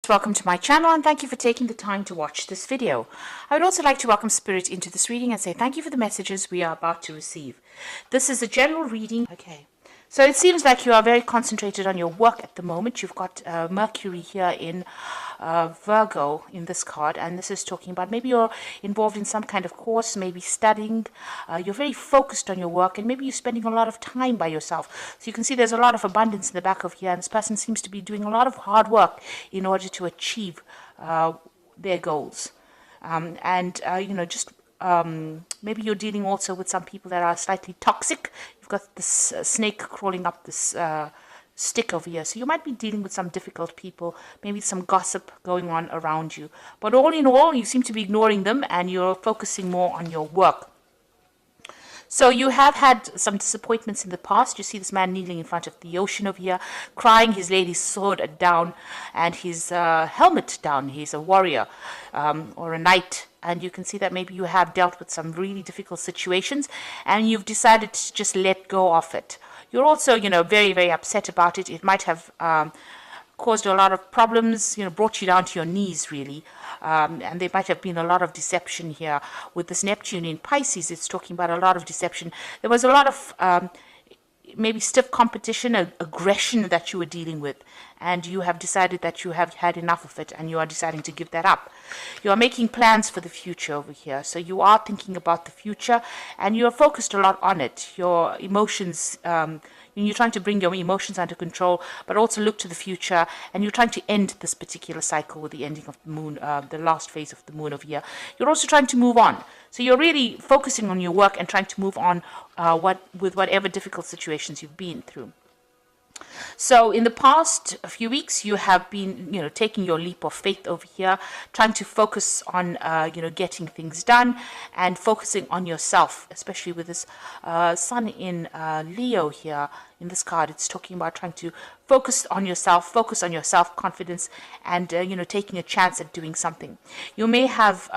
Welcome to my channel and thank you for taking the time to watch this video. I would also like to welcome Spirit into this reading and say thank you for the messages we are about to receive. This is a general reading. Okay. So it seems like you are very concentrated on your work at the moment. You've got Mercury here in Virgo in this card, and this is talking about maybe you're involved in some kind of course, maybe studying. You're very focused on your work, and maybe you're spending a lot of time by yourself. So you can see there's a lot of abundance in the back of here, and this person seems to be doing a lot of hard work in order to achieve their goals. Maybe you're dealing also with some people that are slightly toxic. You've got this snake crawling up this stick over here. So you might be dealing with some difficult people, maybe some gossip going on around you. But all in all, you seem to be ignoring them and you're focusing more on your work. So you have had some disappointments in the past. You see this man kneeling in front of the ocean over here, crying, his lady's sword down and his helmet down. He's a warrior or a knight. And you can see that maybe you have dealt with some really difficult situations and you've decided to just let go of it. You're also, very, very upset about it. It might have caused a lot of problems, brought you down to your knees, really. And there might have been a lot of deception here. With this Neptune in Pisces, it's talking about a lot of deception. There was a lot of maybe stiff competition, aggression that you were dealing with. And you have decided that you have had enough of it and you are deciding to give that up. You are making plans for the future over here. So you are thinking about the future and you are focused a lot on it. Your emotions, you're trying to bring your emotions under control, but also look to the future, and you're trying to end this particular cycle with the ending of the moon, the last phase of the moon over here. You're also trying to move on. So you're really focusing on your work and trying to move on with whatever difficult situations you've been through. So in the past few weeks, you have been, taking your leap of faith over here, trying to focus on, getting things done and focusing on yourself, especially with this sun in Leo here. In this card, it's talking about trying to focus on your self-confidence and, taking a chance at doing something. You may have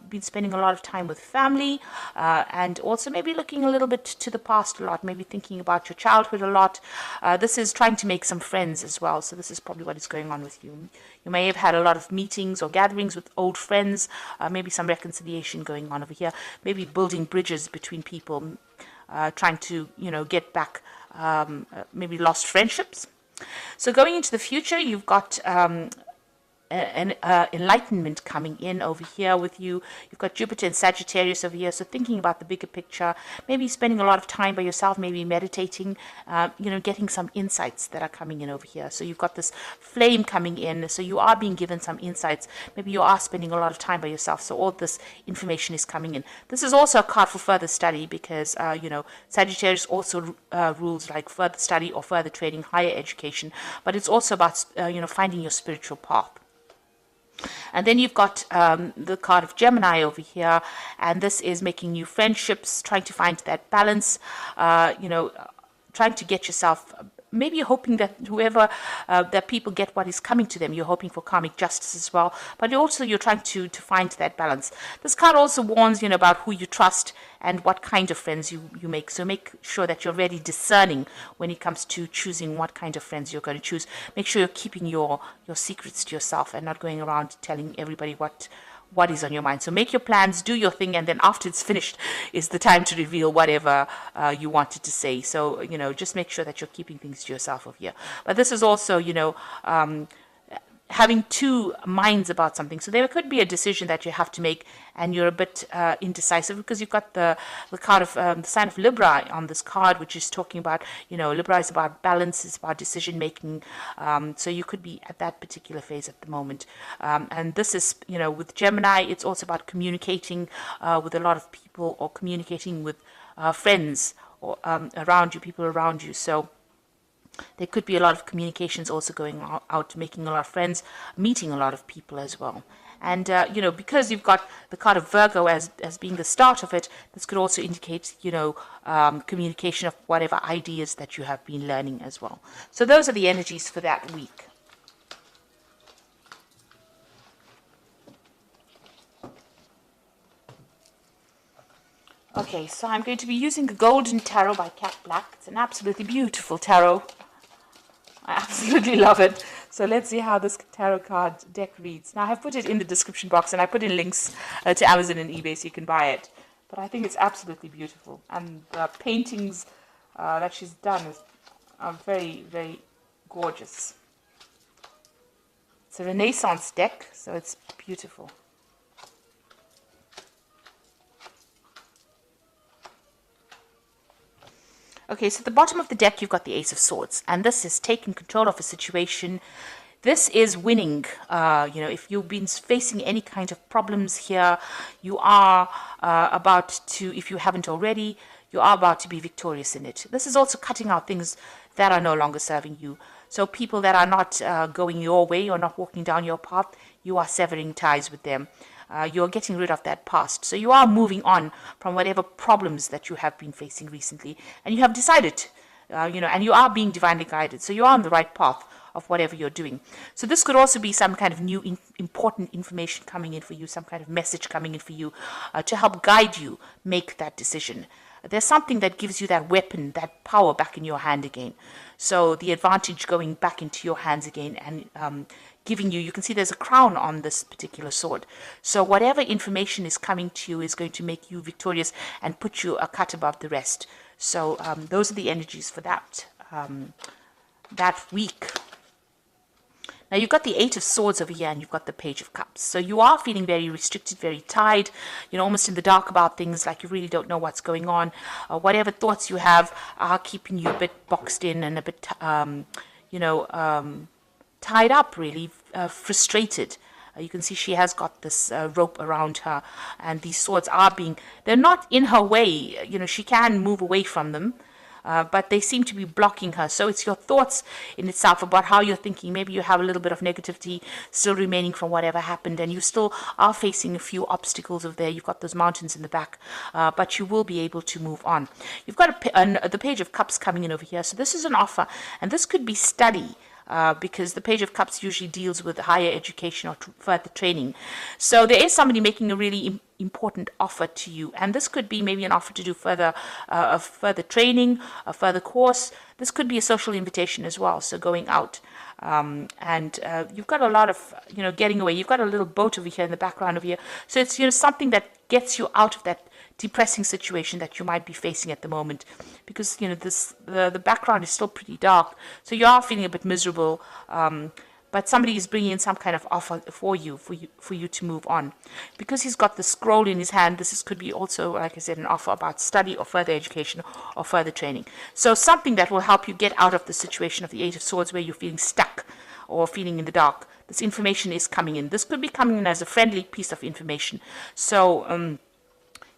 been spending a lot of time with family and also maybe looking a little bit to the past a lot, maybe thinking about your childhood a lot. This is trying to make some friends as well. So this is probably what is going on with you. You may have had a lot of meetings or gatherings with old friends, maybe some reconciliation going on over here, maybe building bridges between people, trying to, get back maybe lost friendships. So going into the future, you've got an enlightenment coming in over here with you. You've got Jupiter and Sagittarius over here, so thinking about the bigger picture, maybe spending a lot of time by yourself, maybe meditating, getting some insights that are coming in over here. So you've got this flame coming in, so you are being given some insights. Maybe you are spending a lot of time by yourself, so all this information is coming in. This is also a card for further study because, Sagittarius also rules like further study or further training, higher education, but it's also about, finding your spiritual path. And then you've got the card of Gemini over here, and this is making new friendships, trying to find that balance, trying to get yourself, maybe you're hoping that that people get what is coming to them. You're hoping for karmic justice as well, but also you're trying to find that balance. This card also warns, about who you trust and what kind of friends you make. So make sure that you're very discerning when it comes to choosing what kind of friends you're going to choose. Make sure you're keeping your secrets to yourself and not going around telling everybody what is on your mind. So make your plans, do your thing, and then after it's finished is the time to reveal whatever you wanted to say. So, just make sure that you're keeping things to yourself over here. But this is also, having two minds about something. So there could be a decision that you have to make and you're a bit indecisive because you've got the card of the sign of Libra on this card, which is talking about, Libra is about balance, it's about decision making. So you could be at that particular phase at the moment. And this is, with Gemini, it's also about communicating with a lot of people or communicating with friends or around you, people around you. So there could be a lot of communications also going out, making a lot of friends, meeting a lot of people as well. And, because you've got the card of Virgo as being the start of it, this could also indicate, communication of whatever ideas that you have been learning as well. So those are the energies for that week. Okay, so I'm going to be using the Golden Tarot by Cat Black. It's an absolutely beautiful tarot. I absolutely love it. So let's see how this tarot card deck reads. Now, I have put it in the description box, and I put in links to Amazon and eBay so you can buy it. But I think it's absolutely beautiful. And the paintings that she's done are very, very gorgeous. It's a Renaissance deck, so it's beautiful. Okay, so at the bottom of the deck, you've got the Ace of Swords, and this is taking control of a situation. This is winning. If you've been facing any kind of problems here, you are about to, if you haven't already, you are about to be victorious in it. This is also cutting out things that are no longer serving you. So people that are not going your way or not walking down your path, you are severing ties with them. You're getting rid of that past. So you are moving on from whatever problems that you have been facing recently. And you have decided, and you are being divinely guided. So you are on the right path of whatever you're doing. So this could also be some kind of new important information coming in for you, some kind of message coming in for you to help guide you make that decision. There's something that gives you that weapon, that power back in your hand again. So the advantage going back into your hands again and giving you can see there's a crown on this particular sword. So whatever information is coming to you is going to make you victorious and put you a cut above the rest. So those are the energies for that week. Now you've got the Eight of Swords over here and you've got the Page of Cups. So you are feeling very restricted, very tied, almost in the dark about things, like you really don't know what's going on. Whatever thoughts you have are keeping you a bit boxed in and a bit, tied up, really, frustrated. You can see she has got this rope around her, and these swords they're not in her way. She can move away from them. But they seem to be blocking her. So it's your thoughts in itself about how you're thinking. Maybe you have a little bit of negativity still remaining from whatever happened, and you still are facing a few obstacles over there. You've got those mountains in the back, but you will be able to move on. You've got the Page of Cups coming in over here. So this is an offer, and this could be study. Because the Page of Cups usually deals with higher education or further training. So there is somebody making a really important offer to you, and this could be maybe an offer to do further training, a further course. This could be a social invitation as well, so going out. And you've got a lot of, getting away. You've got a little boat over here in the background over here. So it's, something that gets you out of that depressing situation that you might be facing at the moment, because the background is still pretty dark, so you are feeling a bit miserable, but somebody is bringing in some kind of offer for you to move on. Because he's got the scroll in his hand, could be also, like I said, an offer about study or further education or further training. So something that will help you get out of the situation of the Eight of Swords where you're feeling stuck or feeling in the dark. This information is coming in. This could be coming in as a friendly piece of information. So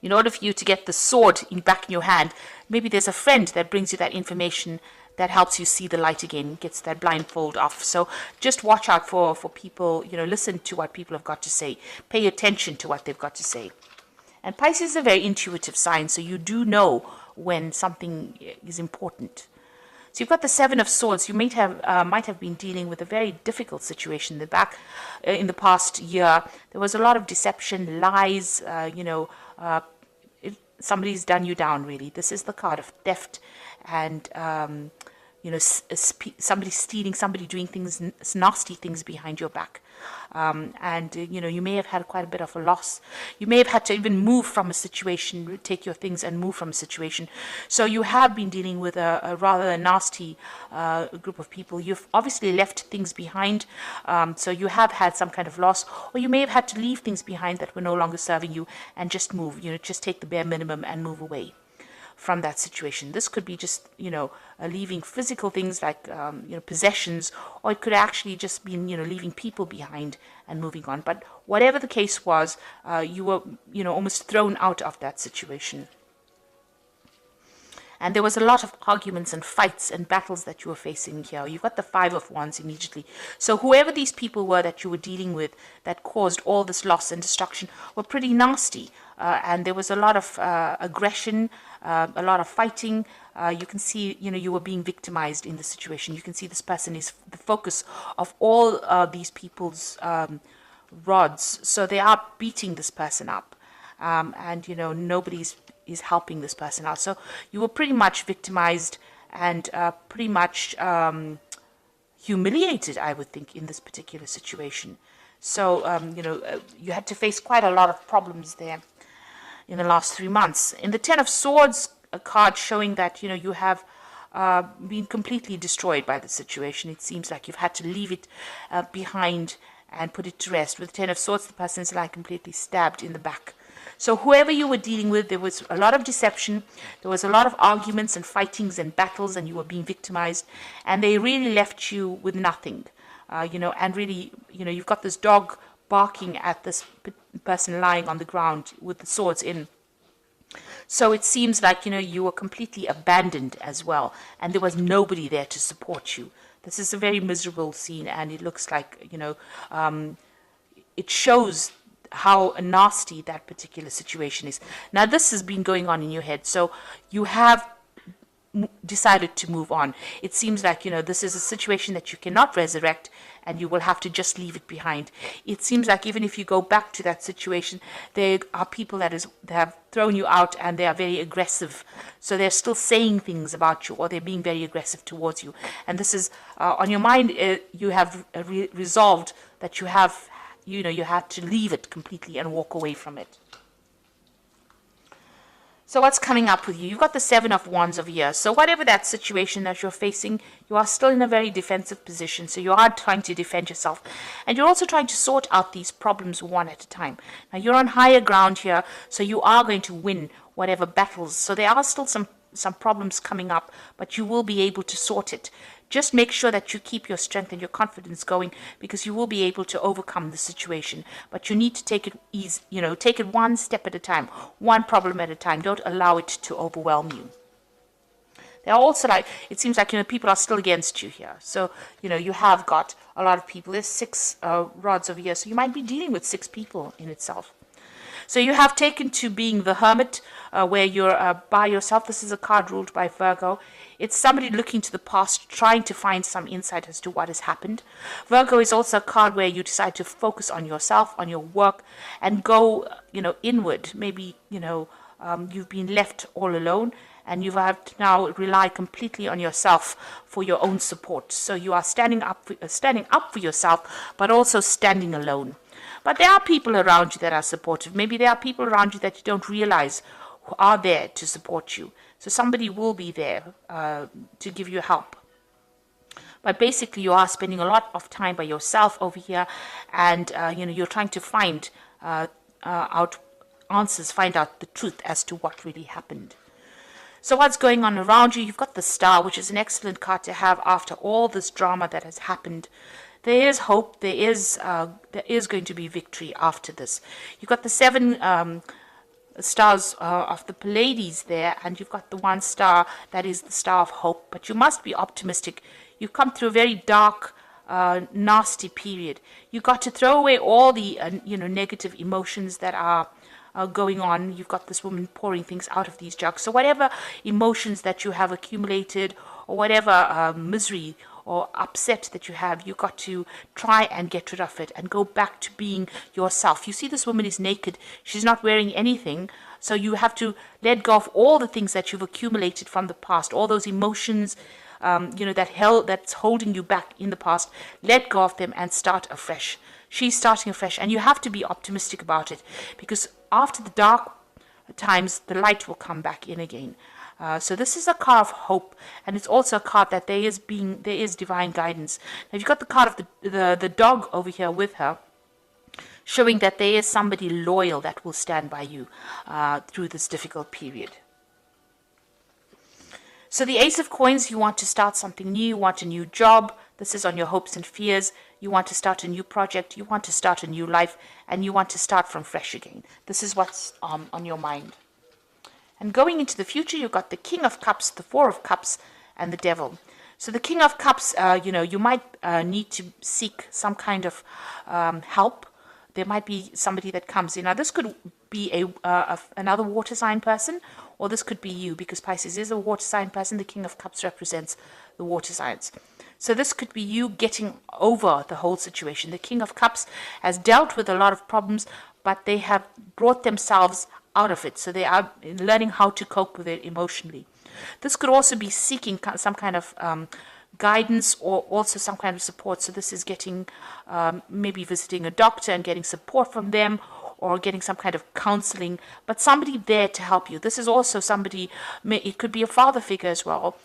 in order for you to get the sword back in your hand, maybe there's a friend that brings you that information that helps you see the light again, gets that blindfold off. So just watch out for people, listen to what people have got to say. Pay attention to what they've got to say. And Pisces is a very intuitive sign, so you do know when something is important. So you've got the Seven of Swords. You might have been dealing with a very difficult situation in the past year. There was a lot of deception, lies, somebody's done you down, really. This is the card of theft and, somebody stealing, somebody doing nasty things behind your back. You may have had quite a bit of a loss. You may have had to even move from a situation, take your things and move from a situation. So you have been dealing with a rather nasty group of people. You've obviously left things behind. So you have had some kind of loss, or you may have had to leave things behind that were no longer serving you and just move, just take the bare minimum and move away from that situation. This could be just, leaving physical things like, possessions, or it could actually just be, leaving people behind and moving on. But whatever the case was, you were, almost thrown out of that situation. And there was a lot of arguments and fights and battles that you were facing here. You've got the Five of Wands immediately. So whoever these people were that you were dealing with that caused all this loss and destruction were pretty nasty. And there was a lot of aggression, a lot of fighting. You can see, you were being victimized in the situation. You can see this person is the focus of all these people's rods. So they are beating this person up. And, nobody's is helping this person out. So you were pretty much victimized and pretty much, humiliated, I would think, in this particular situation. So, you had to face quite a lot of problems there in the last 3 months. In the Ten of Swords, a card showing that, you have been completely destroyed by the situation. It seems like you've had to leave it behind and put it to rest. With the Ten of Swords, the person is like completely stabbed in the back. So whoever you were dealing with, there was a lot of deception, there was a lot of arguments and fightings and battles, and you were being victimized, and they really left you with nothing. And really, you've got this dog barking at this person lying on the ground with the swords in. So it seems like, you were completely abandoned as well, and there was nobody there to support you. This is a very miserable scene, and it looks like, it shows how nasty that particular situation is. Now, this has been going on in your head, so you have decided to move on. It seems like, this is a situation that you cannot resurrect, and you will have to just leave it behind. It seems like even if you go back to that situation, there are people that have thrown you out, and they are very aggressive. So they're still saying things about you, or they're being very aggressive towards you. And this is on your mind. You have resolved that you have, you had to leave it completely and walk away from it. So what's coming up with you? You've got the Seven of Wands over here. So whatever that situation that you're facing, you are still in a very defensive position. So you are trying to defend yourself. And you're also trying to sort out these problems one at a time. Now, you're on higher ground here, so you are going to win whatever battles. So there are still some problems coming up, but you will be able to sort it. Just make sure that you keep your strength and your confidence going, because you will be able to overcome the situation. But you need to take it easy, take it one step at a time, one problem at a time. Don't allow it to overwhelm you. There are also, it seems like, people are still against you here. So, you have got a lot of people. There's 6 rods over here, so you might be dealing with 6 people in itself. So you have taken to being the hermit, where you're by yourself. This is a card ruled by Virgo. It's somebody looking to the past, trying to find some insight as to what has happened. Virgo is also a card where you decide to focus on yourself, on your work, and go, inward. Maybe, you've been left all alone, and you have to now rely completely on yourself for your own support. So you are standing up for yourself, but also standing alone. But there are people around you that are supportive. Maybe there are people around you that you don't realize who are there to support you. So somebody will be there to give you help. But basically, you are spending a lot of time by yourself over here, and you're trying to find out answers, find out the truth as to what really happened. So what's going on around you? You've got the Star, which is an excellent card to have after all this drama that has happened. There is hope. There is going to be victory after this. You've got the 7 stars of the Pleiades there, and you've got the 1 star that is the star of hope. But you must be optimistic. You've come through a very dark, nasty period. You've got to throw away all the negative emotions that are going on. You've got this woman pouring things out of these jugs. So whatever emotions that you have accumulated, or whatever misery or upset that you have, you've got to try and get rid of it and go back to being yourself. You see, this woman is naked. She's not wearing anything. So you have to let go of all the things that you've accumulated from the past, all those emotions, that's holding you back in the past. Let go of them and start afresh. She's starting afresh, and you have to be optimistic about it, because after the dark times, the light will come back in again. So this is a card of hope, and it's also a card that there is divine guidance. Now, you've got the card of the dog over here with her, showing that there is somebody loyal that will stand by you through this difficult period. So the Ace of Coins, you want to start something new, you want a new job. This is on your hopes and fears. You want to start a new project, you want to start a new life, and you want to start from fresh again. This is what's on your mind. And going into the future, you've got the King of Cups, the 4 of Cups, and the Devil. So the King of Cups, you might need to seek some kind of help. There might be somebody that comes in. Now, this could be another water sign person, or this could be you, because Pisces is a water sign person. The King of Cups represents the water signs. So this could be you getting over the whole situation. The King of Cups has dealt with a lot of problems, but they have brought themselves out of it. So they are learning how to cope with it emotionally. This could also be seeking some kind of guidance or also some kind of support. So this is getting, maybe visiting a doctor and getting support from them, or getting some kind of counseling, but somebody there to help you. This is also somebody, it could be a father figure as well,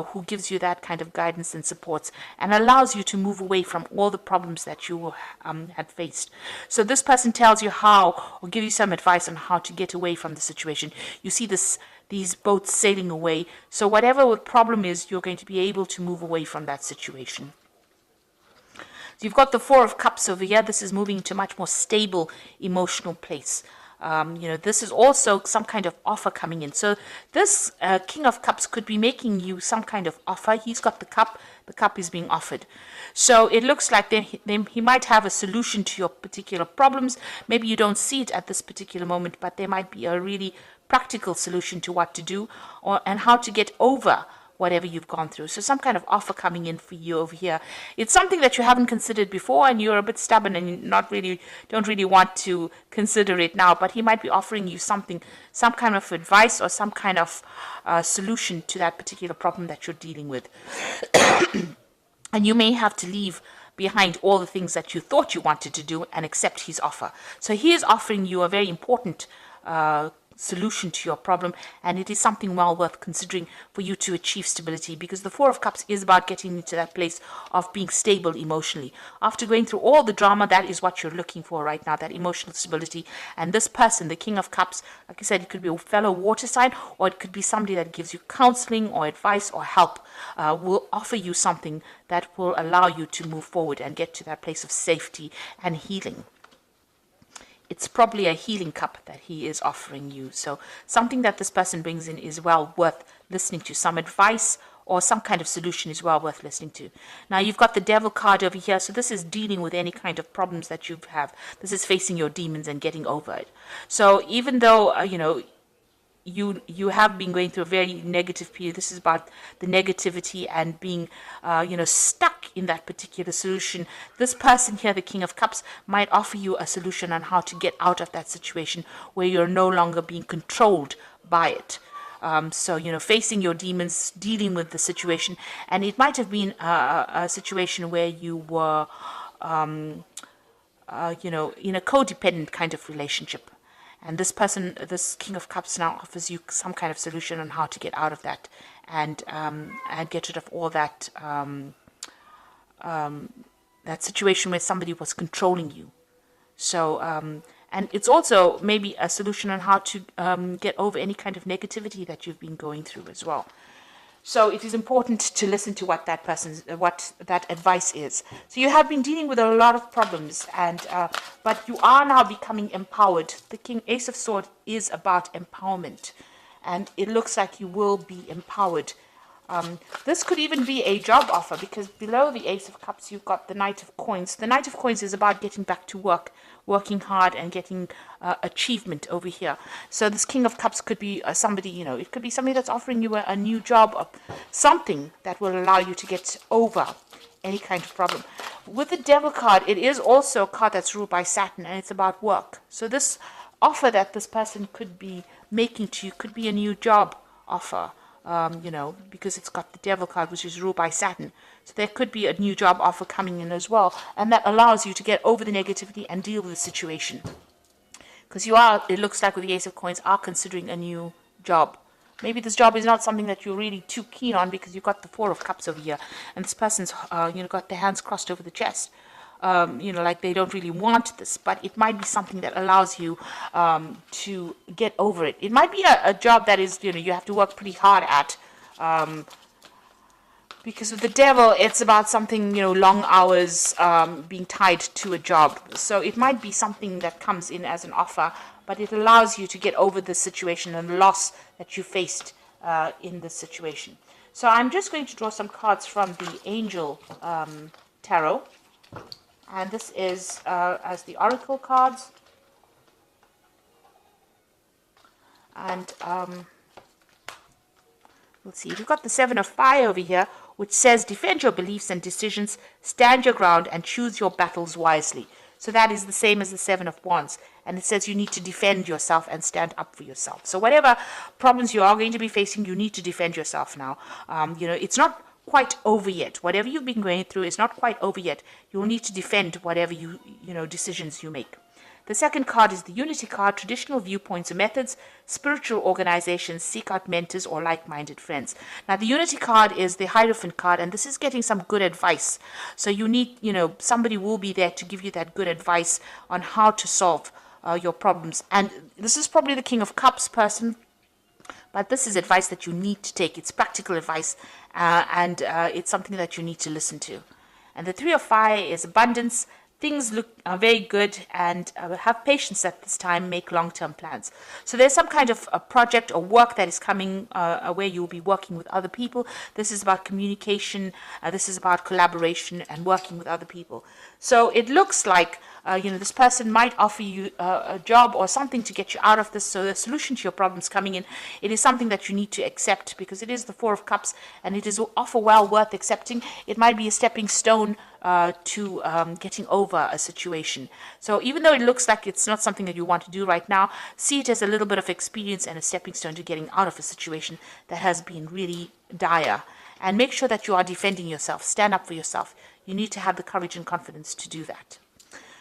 who gives you that kind of guidance and supports and allows you to move away from all the problems that you had faced. So this person tells you how, or give you some advice on how to get away from the situation. You see these boats sailing away. So whatever the problem is, you're going to be able to move away from that situation. So you've got the Four of Cups over here. This is moving to a much more stable emotional place. This is also some kind of offer coming in. So this King of Cups could be making you some kind of offer. He's got the cup is being offered. So it looks like he might have a solution to your particular problems. Maybe you don't see it at this particular moment, but there might be a really practical solution to what to do and how to get over whatever you've gone through. So some kind of offer coming in for you over here. It's something that you haven't considered before, and you're a bit stubborn and don't really want to consider it now, but he might be offering you something, some kind of advice or some kind of solution to that particular problem that you're dealing with. And you may have to leave behind all the things that you thought you wanted to do and accept his offer. So he is offering you a very important solution to your problem, and it is something well worth considering for you to achieve stability, because the Four of Cups is about getting into that place of being stable emotionally. After going through all the drama, that is what you're looking for right now, that emotional stability. And this person, the King of Cups, like I said, it could be a fellow water sign, or it could be somebody that gives you counseling or advice or help, will offer you something that will allow you to move forward and get to that place of safety and healing. It's probably a healing cup that he is offering you. So something that this person brings in is well worth listening to. Some advice or some kind of solution is well worth listening to. Now you've got the Devil card over here. So this is dealing with any kind of problems that you have. This is facing your demons and getting over it. So even though, you have been going through a very negative period. This is about the negativity and being, stuck in that particular solution. This person here, the King of Cups, might offer you a solution on how to get out of that situation where you're no longer being controlled by it. Facing your demons, dealing with the situation. And it might have been a situation where you were, in a codependent kind of relationship. And this person, this King of Cups, now offers you some kind of solution on how to get out of that and get rid of all that that situation where somebody was controlling you. So, and it's also maybe a solution on how to get over any kind of negativity that you've been going through as well. So it is important to listen to what that advice is. So you have been dealing with a lot of problems, but you are now becoming empowered. The Ace of Swords is about empowerment, and it looks like you will be empowered. This could even be a job offer, because below the Ace of Cups you've got the Knight of Coins. The Knight of Coins is about getting back to work, working hard and getting achievement over here. So this King of Cups could be somebody, it could be somebody that's offering you a new job, or something that will allow you to get over any kind of problem. With the Devil card, it is also a card that's ruled by Saturn, and it's about work. So this offer that this person could be making to you could be a new job offer. Because it's got the Devil card, which is ruled by Saturn. So there could be a new job offer coming in as well, and that allows you to get over the negativity and deal with the situation. Because it looks like with the Ace of Coins, are considering a new job. Maybe this job is not something that you're really too keen on, because you've got the Four of Cups over here, and this person's, got their hands crossed over the chest. Like they don't really want this, but it might be something that allows you to get over it. It might be a job that is, you have to work pretty hard at, because with the Devil, it's about something, long hours, being tied to a job. So it might be something that comes in as an offer, but it allows you to get over the situation and loss that you faced in this situation. So I'm just going to draw some cards from the Angel Tarot. And this is as the Oracle cards. And let's see, we've got the Seven of Fire over here, which says, defend your beliefs and decisions, stand your ground, and choose your battles wisely. So that is the same as the Seven of Wands. And it says you need to defend yourself and stand up for yourself. So whatever problems you are going to be facing, you need to defend yourself now. It's not quite over yet. Whatever you've been going through is not quite over yet. You'll need to defend whatever decisions you make. The second card is the Unity card, traditional viewpoints or methods, spiritual organizations, seek out mentors or like-minded friends. Now, the Unity card is the Hierophant card, and this is getting some good advice. So you need, somebody will be there to give you that good advice on how to solve your problems. And this is probably the King of Cups person, but this is advice that you need to take. It's practical advice, and it's something that you need to listen to. And the Three of Fire is abundance. Things look very good, and have patience at this time. Make long-term plans. So there's some kind of a project or work that is coming where you'll be working with other people. This is about communication. This is about collaboration and working with other people. So it looks like this person might offer you a job or something to get you out of this. So the solution to your problems coming in, it is something that you need to accept, because it is the Four of Cups, and it is offer well worth accepting. It might be a stepping stone to getting over a situation. So even though it looks like it's not something that you want to do right now, see it as a little bit of experience and a stepping stone to getting out of a situation that has been really dire. And make sure that you are defending yourself. Stand up for yourself. You need to have the courage and confidence to do that.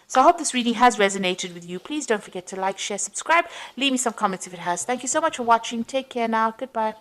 So I hope this reading has resonated with you. Please don't forget to like, share, subscribe. Leave me some comments if it has. Thank you so much for watching. Take care now. Goodbye.